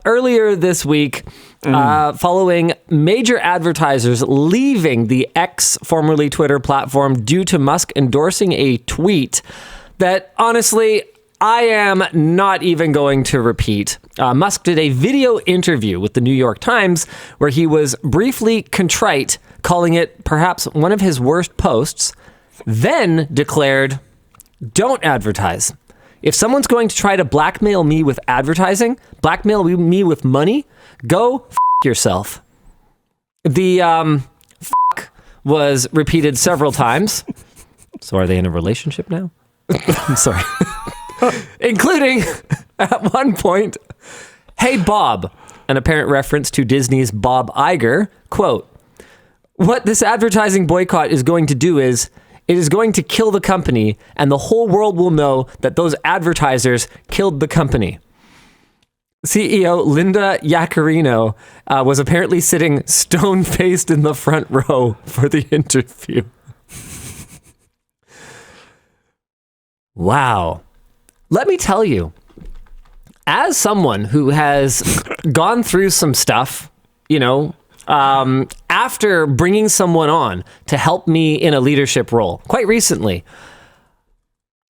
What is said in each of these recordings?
Earlier this week, following major advertisers leaving the X, formerly Twitter platform, due to Musk endorsing a tweet that, honestly, I am not even going to repeat. Musk did a video interview with the New York Times where he was briefly contrite, calling it perhaps one of his worst posts, then declared, "Don't advertise. If someone's going to try to blackmail me with advertising, blackmail me with money, go f*** yourself." The f*** was repeated several times. So are they in a relationship now? I'm sorry. Including, at one point, "Hey Bob," an apparent reference to Disney's Bob Iger, quote, "What this advertising boycott is going to do is, it is going to kill the company, and the whole world will know that those advertisers killed the company." CEO Linda Yaccarino was apparently sitting stone-faced in the front row for the interview. Wow. Let me tell you, as someone who has gone through some stuff, after bringing someone on to help me in a leadership role quite recently,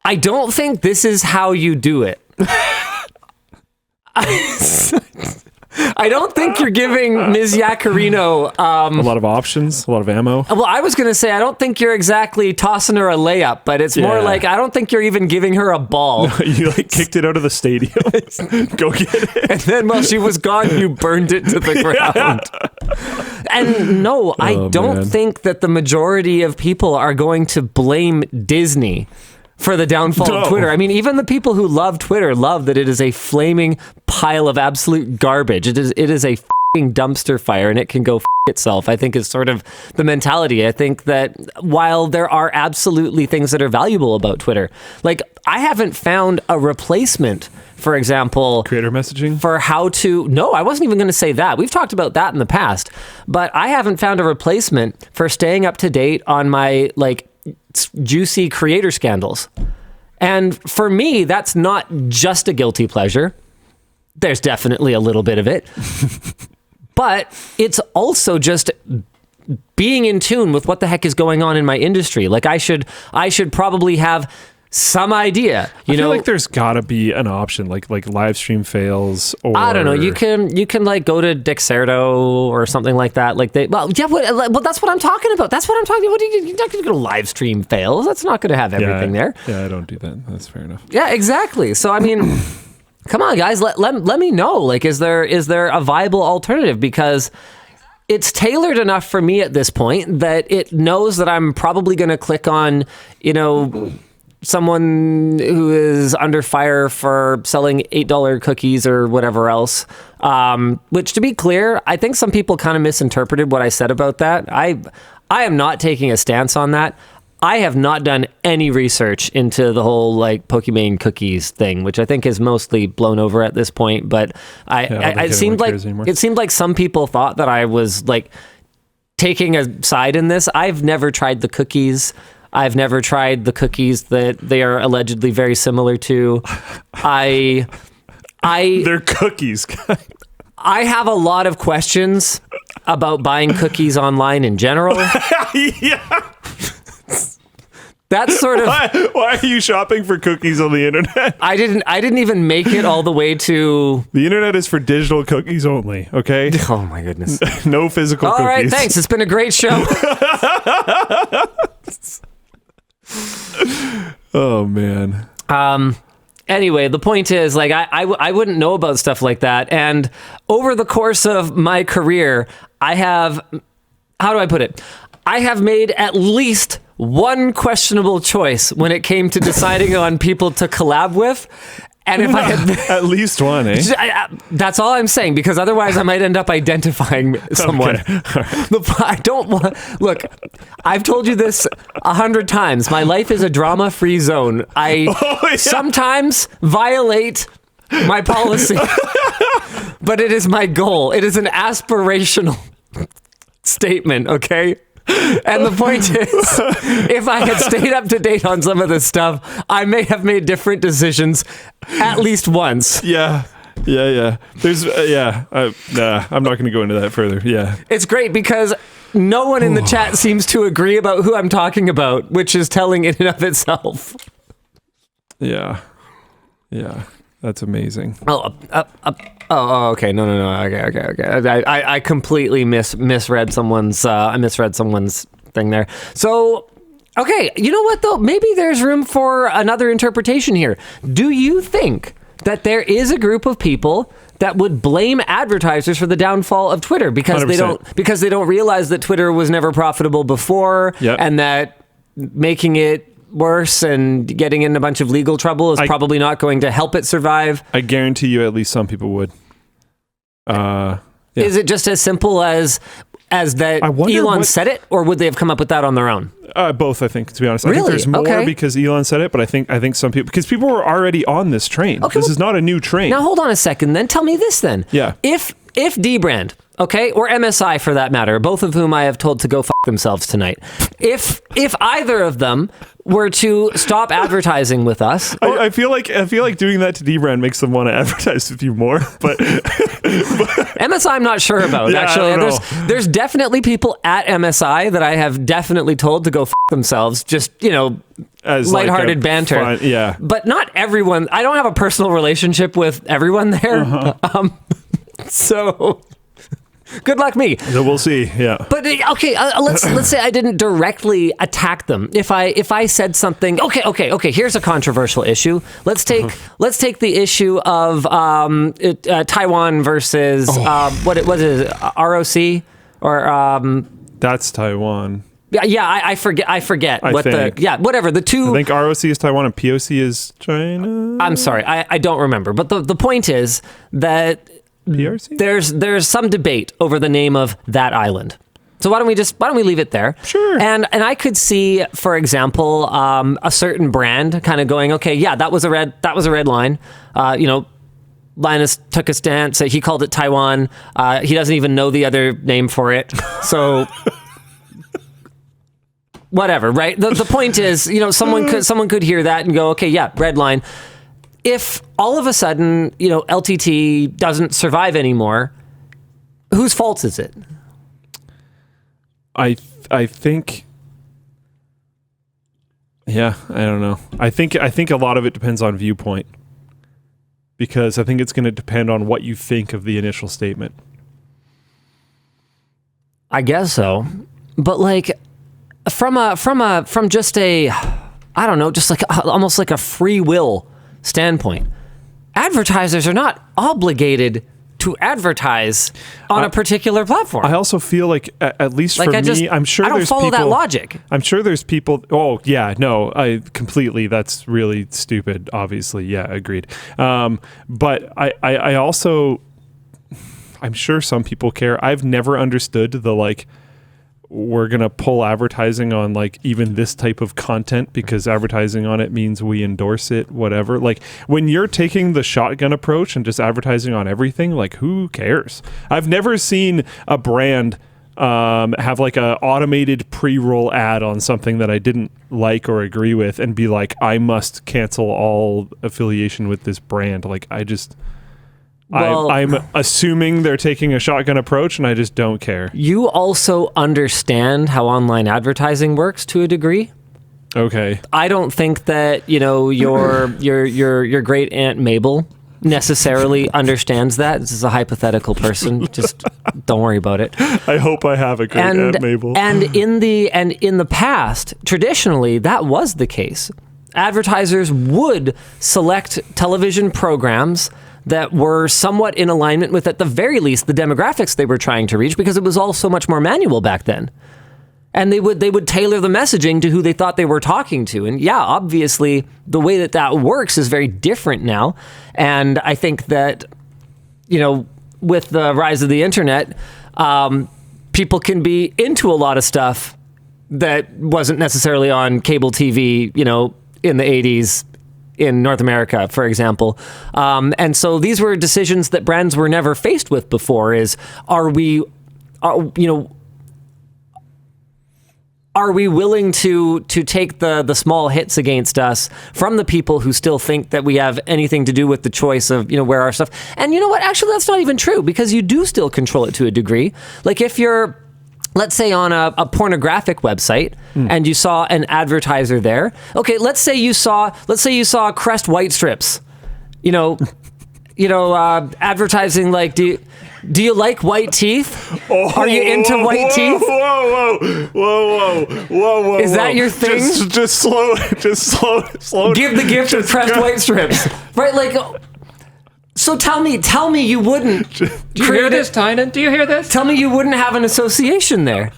I don't think this is how you do it. I don't think you're giving Ms. Yaccarino a lot of options, a lot of ammo. Well, I was going to say, I don't think you're exactly tossing her a layup, but it's more like, I don't think you're even giving her a ball. No, you kicked it out of the stadium. Go get it. And then while she was gone, you burned it to the ground. And no, I don't think that the majority of people are going to blame Disney for the downfall of Twitter. I mean, even the people who love Twitter love that it is a flaming pile of absolute garbage. It is a f***ing dumpster fire, and it can go f*** itself, I think, is sort of the mentality. I think that while there are absolutely things that are valuable about Twitter, like I haven't found a replacement, for example, creator messaging for how to, no, I wasn't even going to say that. We've talked about that in the past, but I haven't found a replacement for staying up to date on my juicy creator scandals. And for me, that's not just a guilty pleasure. There's definitely a little bit of it. But it's also just being in tune with what the heck is going on in my industry. Like I should probably have some idea. I feel like there's gotta be an option, like live stream fails, or I don't know. You can go to Dexerto or something like that. Well, that's what I'm talking about. That's what I'm talking about. You're not going to go to live stream fails. That's not going to have everything there. Yeah, I don't do that. That's fair enough. Yeah, exactly. So I mean, come on, guys. Let me know. Like, is there a viable alternative? Because it's tailored enough for me at this point that it knows that I'm probably going to click on, someone who is under fire for selling $8 cookies or whatever else. Which, to be clear, I think some people kind of misinterpreted what I said about that. I am not taking a stance on that. I have not done any research into the whole Pokimane cookies thing, which I think is mostly blown over at this point. But it seemed like some people thought that I was taking a side in this. I've never tried the cookies. I've never tried the cookies that they are allegedly very similar to. They're cookies. I have a lot of questions about buying cookies online in general. Yeah. That's sort of why are you shopping for cookies on the internet? I didn't even make it all the way to the internet is for digital cookies only, okay? Oh my goodness. No physical cookies. All right, thanks. It's been a great show. Oh man. Anyway, the point is, I wouldn't know about stuff like that. And over the course of my career, I have, how do I put it? I have made at least one questionable choice when it came to deciding on people to collab with. And if I had at least one, eh? That's all I'm saying, because otherwise I might end up identifying someone. Okay. I don't want. Look, I've told you this 100 times. My life is a drama-free zone. I sometimes violate my policy, but it is my goal. It is an aspirational statement. Okay. And the point is, if I had stayed up to date on some of this stuff, I may have made different decisions at least once. Yeah. Yeah. There's, I'm not going to go into that further. Yeah. It's great because no one in the chat seems to agree about who I'm talking about, which is telling in and of itself. Yeah. That's amazing. Okay. No. Okay. I completely misread someone's. I misread someone's thing there. So, okay. You know what though? Maybe there's room for another interpretation here. Do you think that there is a group of people that would blame advertisers for the downfall of Twitter because 100%. they don't realize that Twitter was never profitable before, and that making it worse and getting in a bunch of legal trouble is probably not going to help it survive? I guarantee you at least some people would. Is it just as simple as that Elon said it, or would they have come up with that on their own? Both, I think, to be honest. Really? I think there's more Okay. because Elon said it, but I think some people, because people were already on this train. Okay, This well, is not a new train. Now hold on a second, then tell me this then. Yeah. If Dbrand, okay, or MSI for that matter, both of whom I have told to go fuck themselves tonight. If either of them were to stop advertising with us, I feel like doing that to Dbrand makes them want to advertise with you more, but MSI I'm not sure about, Yeah, actually. I don't know. There's definitely people at MSI that I have definitely told to go fuck themselves, just, as lighthearted like a banter. fun- yeah. But not everyone. I don't have a personal relationship with everyone there. Uh-huh. So good luck me. So we'll see. Yeah. But okay, let's say I didn't directly attack them. If I said something, okay, here's a controversial issue. Let's take the issue of Taiwan versus what is it, ROC or That's Taiwan. yeah, I forget what think. whatever the two. I think ROC is Taiwan and POC is China. I'm sorry, I don't remember. But the point is that PRC? there's some debate over the name of that island. So why don't we leave it there? Sure. And I could see, for example, a certain brand kind of going, okay, yeah, that was a red line. Linus took a stance. He called it Taiwan. He doesn't even know the other name for it. So whatever, right? The point is, someone could hear that and go, okay, yeah, red line. If all of a sudden, LTT doesn't survive anymore, whose fault is it? I think. Yeah, I don't know. I think a lot of it depends on viewpoint, because I think it's going to depend on what you think of the initial statement. I guess so, but like from just a, I don't know, just like almost like a free will standpoint, advertisers are not obligated to advertise on a particular platform. I also feel like, at least for me, I'm sure I don't there's follow people, that logic. I'm sure there's people. Oh yeah, no, I completely. That's really stupid. Obviously, yeah, agreed. But I also, I'm sure some people care. I've never understood the we're going to pull advertising on even this type of content because advertising on it means we endorse it, whatever. When you're taking the shotgun approach and just advertising on everything, who cares? I've never seen a brand have a automated pre-roll ad on something that I didn't like or agree with and be like, I must cancel all affiliation with this brand. I'm assuming they're taking a shotgun approach, and I just don't care. You also understand how online advertising works to a degree. Okay. I don't think that your great aunt Mabel necessarily understands that. This is a hypothetical person. Just don't worry about it. I hope I have a great aunt Mabel. And in the past, traditionally, that was the case. Advertisers would select television programs that were somewhat in alignment with, at the very least, the demographics they were trying to reach, because it was all so much more manual back then. And they would tailor the messaging to who they thought they were talking to. And yeah, obviously, the way that works is very different now. And I think that, with the rise of the internet, people can be into a lot of stuff that wasn't necessarily on cable TV, in the 80s, in North America, for example. And so these were decisions that brands were never faced with before, is are we willing to take the small hits against us from the people who still think that we have anything to do with the choice of, where our stuff? And you know what? Actually, that's not even true, because you do still control it to a degree. Like if you're, let's say, on a pornographic website and you saw an advertiser there. Okay, let's say you saw Crest white strips. Advertising like, do you like white teeth? Are you into white teeth? Whoa. Is that your thing? Just slow. Give the gift of Crest white strips. Right, like, so tell me you wouldn't. Do you hear this, Tynan? Do you hear this? Tell me you wouldn't have an association there.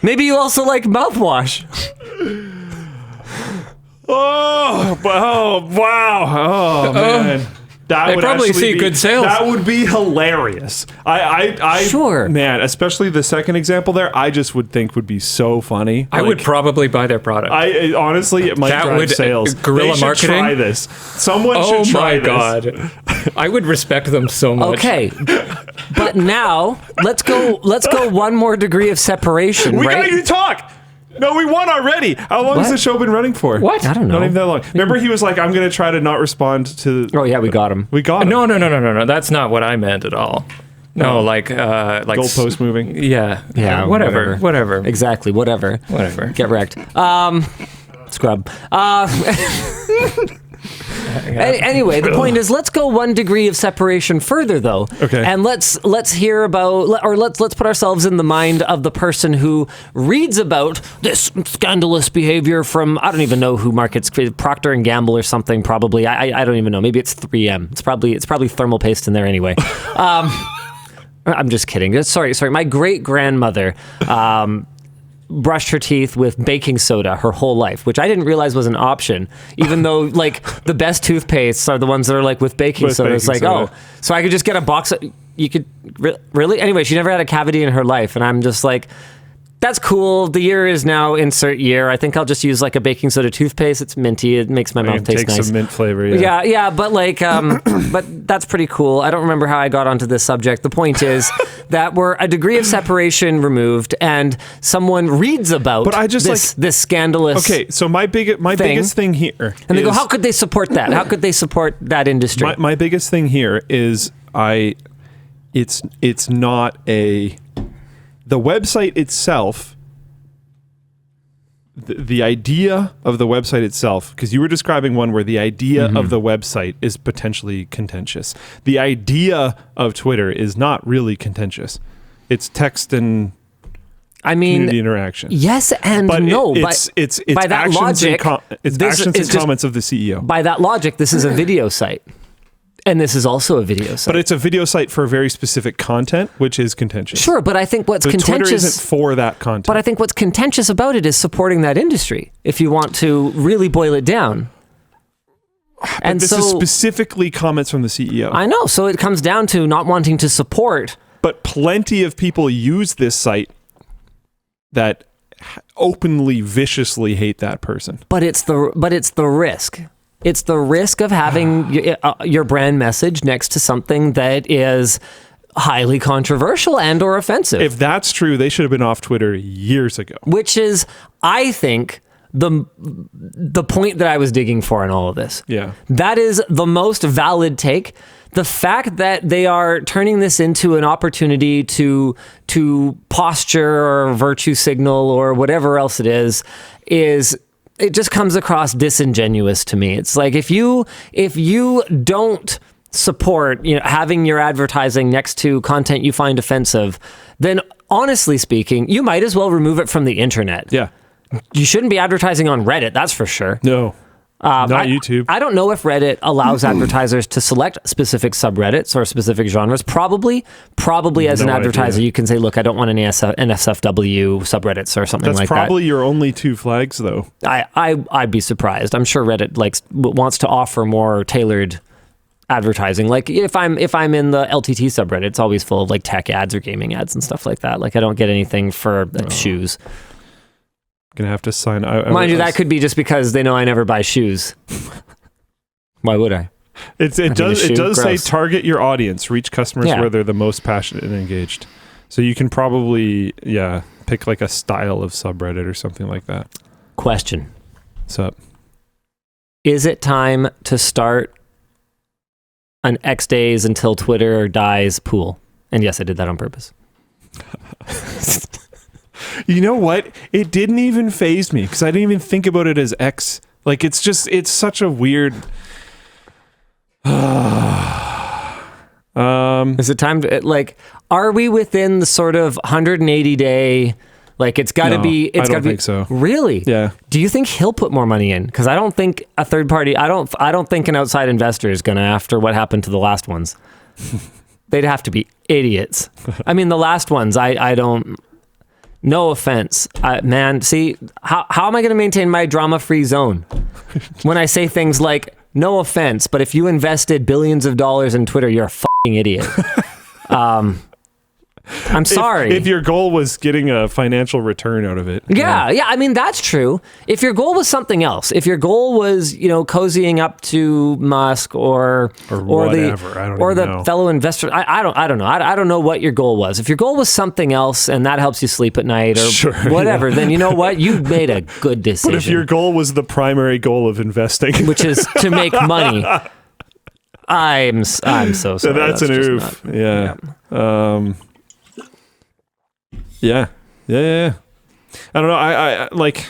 Maybe you also like mouthwash. Oh, wow. Oh, man. They probably see good sales. That would be hilarious. I Sure. Man, especially the second example there, I just would think would be so funny. I would probably buy their product. Honestly, it might That drive would- sales. guerrilla They should marketing? try this. Someone should try this. God. I would respect them so much. Okay, but now let's go one more degree of separation. We right? gotta even talk. No, we won already. How long has What? the show been running for? What? I don't know. Not even that long. Remember, he was like, "I'm gonna try to not respond to." Oh yeah, we got him. We got him. No. That's not what I meant at all. No, like Goalpost moving. Yeah. Yeah, Whatever. Exactly. Whatever. Get wrecked. Scrub. Anyway, the point is, let's go one degree of separation further, though. Okay. And let's hear about, or let's put ourselves in the mind of the person who reads about this scandalous behavior from, I don't even know who markets, Procter and Gamble or something. Probably, I don't even know. Maybe it's 3M. It's probably thermal paste in there anyway. I'm just kidding. Sorry. My great grandmother. Brushed her teeth with baking soda her whole life, which I didn't realize was an option, even though like the best toothpastes are the ones that are like with baking soda. It's like, oh, so I could just get a box of, you could really? Anyway, she never had a cavity in her life. And I'm just like, that's cool. The year is now insert year. I think I'll just use like a baking soda toothpaste. It's minty. It makes my mouth taste nice. Take some mint flavor. Yeah. But like, but that's pretty cool. I don't remember how I got onto this subject. The point is that we're a degree of separation removed, and someone reads about. But I just this scandalous. Okay, so my biggest thing here, and they go, how could they support that? How could they support that industry? My biggest thing here is it's not a. The website itself, the idea of the website itself, because you were describing one where the idea of the website is potentially contentious. The idea of Twitter is not really contentious. It's text and community interaction. Yes and but no. It's by that actions logic, and actions and comments of the CEO. By that logic, this is a video site. And this is also a video site. But it's a video site for very specific content, which is contentious. Sure, but I think what's contentious... Twitter isn't for that content. But I think what's contentious about it is supporting that industry, if you want to really boil it down. And this is specifically comments from the CEO. I know, so it comes down to not wanting to support... But plenty of people use this site that openly, viciously hate that person. But it's the risk. It's the risk of having your brand message next to something that is highly controversial and or offensive. If that's true, they should have been off Twitter years ago. Which is, I think, the point that I was digging for in all of this. Yeah. That is the most valid take. The fact that they are turning this into an opportunity to posture or virtue signal or whatever else it is it just comes across disingenuous to me. It's like if you don't support having your advertising next to content you find offensive, then honestly speaking, you might as well remove it from the internet. Yeah. You shouldn't be advertising on Reddit, that's for sure. No. Not YouTube. I don't know if Reddit allows advertisers to select specific subreddits or specific genres. Probably as an advertiser, you can say, look, I don't want any NSFW subreddits or something like that. That's probably your only two flags, though. I'd be surprised. I'm sure Reddit wants to offer more tailored advertising. Like if I'm in the LTT subreddit, it's always full of like tech ads or gaming ads and stuff like that. Like I don't get anything for shoes. Gonna have to sign. Mind you, that could be just because they know I never buy shoes. Why would I? It does say target your audience, reach customers Yeah. where they're the most passionate and engaged. So you can probably pick like a style of subreddit or something like that. Question. What's up? Is it time to start an X days until Twitter dies pool? And yes, I did that on purpose. You know what? It didn't even faze me because I didn't even think about it as X. Like it's such a weird. Is it time to like? Are we within the sort of 180 day? Like it's got to No, be. It's I got to don't be. think so. Really? Yeah. Do you think he'll put more money in? Because I don't think a third party. I don't think an outside investor is gonna after what happened to the last ones. They'd have to be idiots. I mean, the last ones. I don't. No offense, man. See, how am I going to maintain my drama-free zone when I say things like, no offense, but if you invested billions of dollars in Twitter, you're a fucking idiot. I'm sorry. If your goal was getting a financial return out of it. Yeah. I mean, that's true. If your goal was something else, if your goal was, cozying up to Musk or whatever, I don't or even the know. fellow investor, I don't know. I don't know what your goal was. If your goal was something else and that helps you sleep at night or Sure, whatever, then you know what? You made a good decision. But if your goal was the primary goal of investing, which is to make money, I'm so sorry. that's an just oof. not- Yeah. Yeah. I don't know. I like.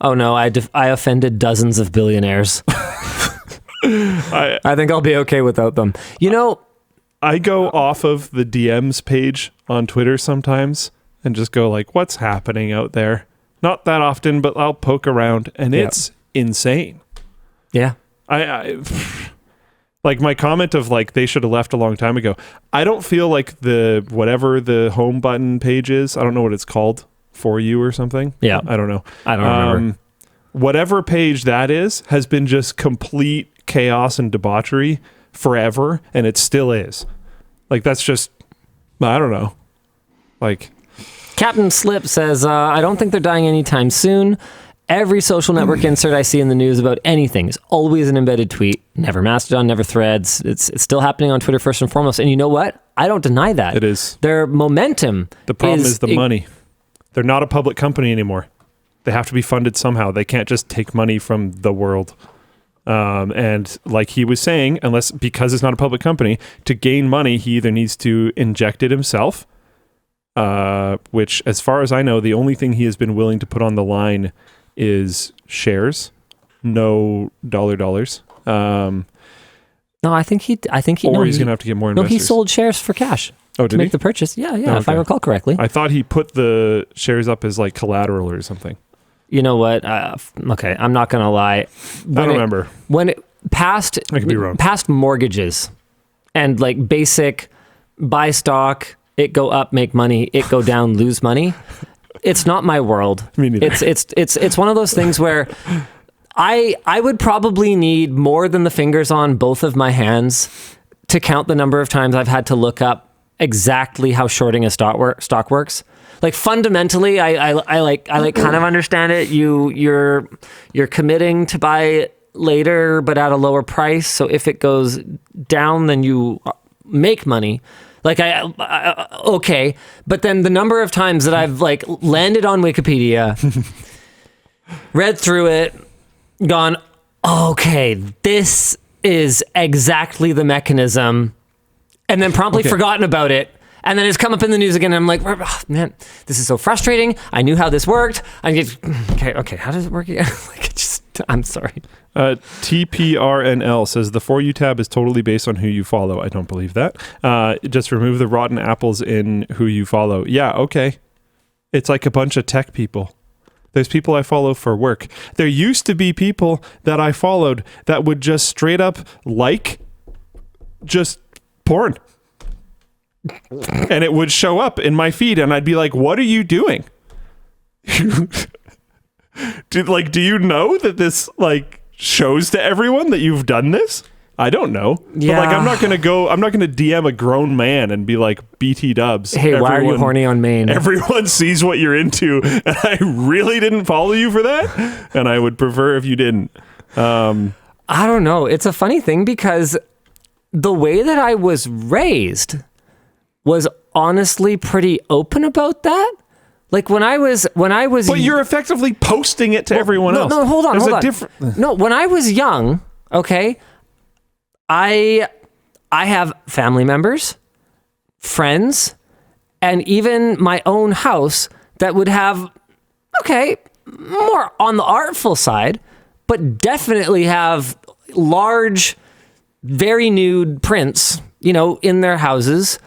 Oh no, I offended dozens of billionaires. I think I'll be okay without them. I go off of the DMs page on Twitter sometimes and just go like, what's happening out there? Not that often, but I'll poke around and it's insane. Yeah. I like my comment of like they should have left a long time ago. I don't feel like the whatever the home button page is, I don't know what it's called, For You or something. Yeah. I don't know. I don't remember. Whatever page that is has been just complete chaos and debauchery forever, and it still is. Like that's just, I don't know. Like Captain Slip says, I don't think they're dying anytime soon. Every social network insert I see in the news about anything is always an embedded tweet. Never Mastodon, never Threads. It's still happening on Twitter first and foremost. And you know what? I don't deny that. it is. Their momentum. The problem is the money. They're not a public company anymore. They have to be funded somehow. They can't just take money from the world. And like he was saying, because it's not a public company, to gain money, he either needs to inject it himself, which as far as I know, the only thing he has been willing to put on the line is shares, no dollars. No, I think he. Or he's going to have to get more investors. No, he sold shares for cash. Oh, to did make he? the purchase. Yeah, if I Okay. recall correctly. I thought he put the shares up as like collateral or something. You know what? Okay, I'm not gonna lie. I don't remember. When it past I could be wrong. past mortgages and like basic buy stock, it go up, make money, it go down, lose money. It's not my world. Me neither. It's one of those things where I would probably need more than the fingers on both of my hands to count the number of times I've had to look up exactly how shorting a stock works. Like fundamentally, I kind of understand it. You're committing to buy it later, but at a lower price. So if it goes down, then you make money. Like okay, but then the number of times that I've like landed on Wikipedia, read through it, gone, okay, this is exactly the mechanism, and then promptly forgotten about it. And then it's come up in the news again, and I'm like, oh, man, this is so frustrating. I knew how this worked. Okay, how does it work again? I'm sorry. TPRNL says the For You tab is totally based on who you follow. I don't believe that. Just remove the rotten apples in who you follow. Yeah, okay. It's like a bunch of tech people. There's people I follow for work. There used to be people that I followed that would just straight up like just porn. And it would show up in my feed and I'd be like, what are you doing? Do you know that this like shows to everyone that you've done this? I don't know. Yeah. But like I'm not gonna DM a grown man and be like BT dubs. Hey, why are you horny on Maine? Everyone sees what you're into, and I really didn't follow you for that. And I would prefer if you didn't. I don't know. It's a funny thing because the way that I was raised was honestly pretty open about that. Like when I was But you're effectively posting it to everyone else. No, hold on, There's hold a on. different. No, when I was young, okay, I have family members, friends, and even my own house that would have, okay, more on the artful side, but definitely have large, very nude prints, in their houses.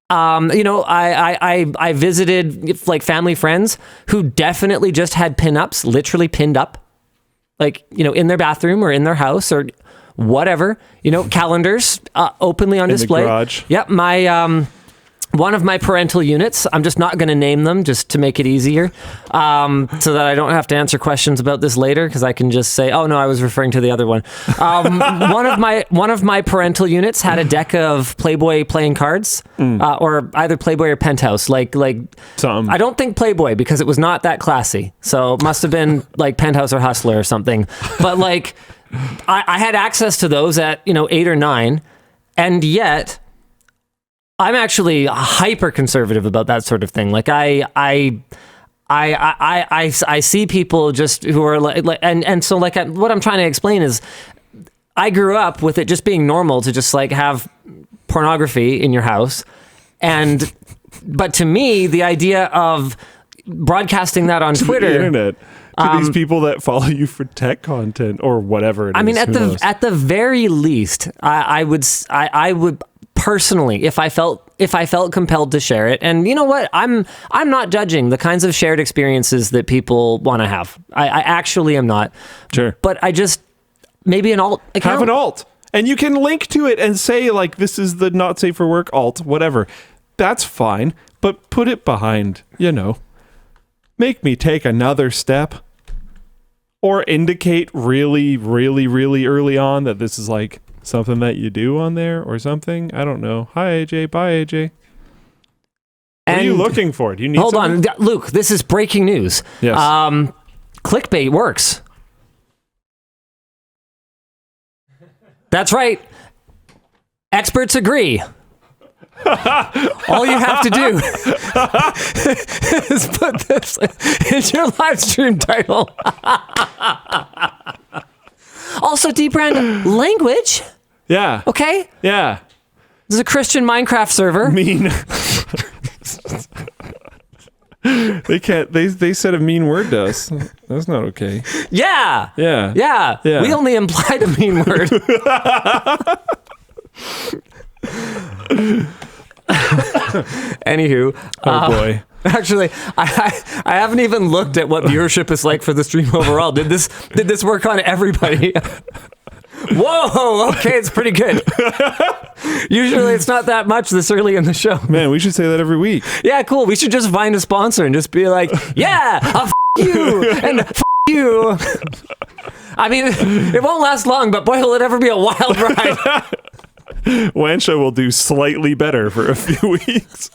I visited like family friends who definitely just had pinups, literally pinned up, like, in their bathroom or in their house or whatever, calendars openly on display. In the garage. Yep. My, one of my parental units, I'm just not going to name them just to make it easier, so that I don't have to answer questions about this later, because I can just say, oh no, I was referring to the other one. One of my parental units had a deck of Playboy playing cards, or either Playboy or Penthouse. Like Some. I don't think Playboy, because it was not that classy. So it must have been like Penthouse or Hustler or something. But like, I had access to those at 8 or 9, and yet I'm actually hyper conservative about that sort of thing. Like I see people just who are like and so like what I'm trying to explain is I grew up with it just being normal to just like have pornography in your house, but to me the idea of broadcasting that on Twitter, the internet, to these people that follow you for tech content or whatever it is. I mean, Who knows? at the very least, I would personally, if I felt compelled to share it, and you know what, I'm not judging the kinds of shared experiences that people want to have. I actually am not. Sure. But I just maybe an alt account. Have an alt, and you can link to it and say like, this is the not safe for work alt, whatever. That's fine, but put it behind, make me take another step, or indicate really, really, really early on that this is like something that you do on there or something. I don't know. Hi, AJ. Bye, AJ. What are you looking for? Do you need Hold something? on, Luke, this is breaking news. Yes. Clickbait works. That's right. Experts agree. All you have to do is put this in your live stream title. Also, Dbrand, language. Yeah. Okay? Yeah. This is a Christian Minecraft server. Mean. They can't. They said a mean word to us. That's not okay. Yeah. Yeah. Yeah. Yeah. We only implied a mean word. Anywho. Oh boy. Actually, I haven't even looked at what viewership is like for the stream overall. Did this work on everybody? Whoa, okay, it's pretty good. Usually it's not that much this early in the show. Man, we should say that every week. Yeah, cool. We should just find a sponsor and just be like, yeah, f you and f you. I mean, it won't last long, but boy, will it ever be a wild ride. Wansha will do slightly better for a few weeks.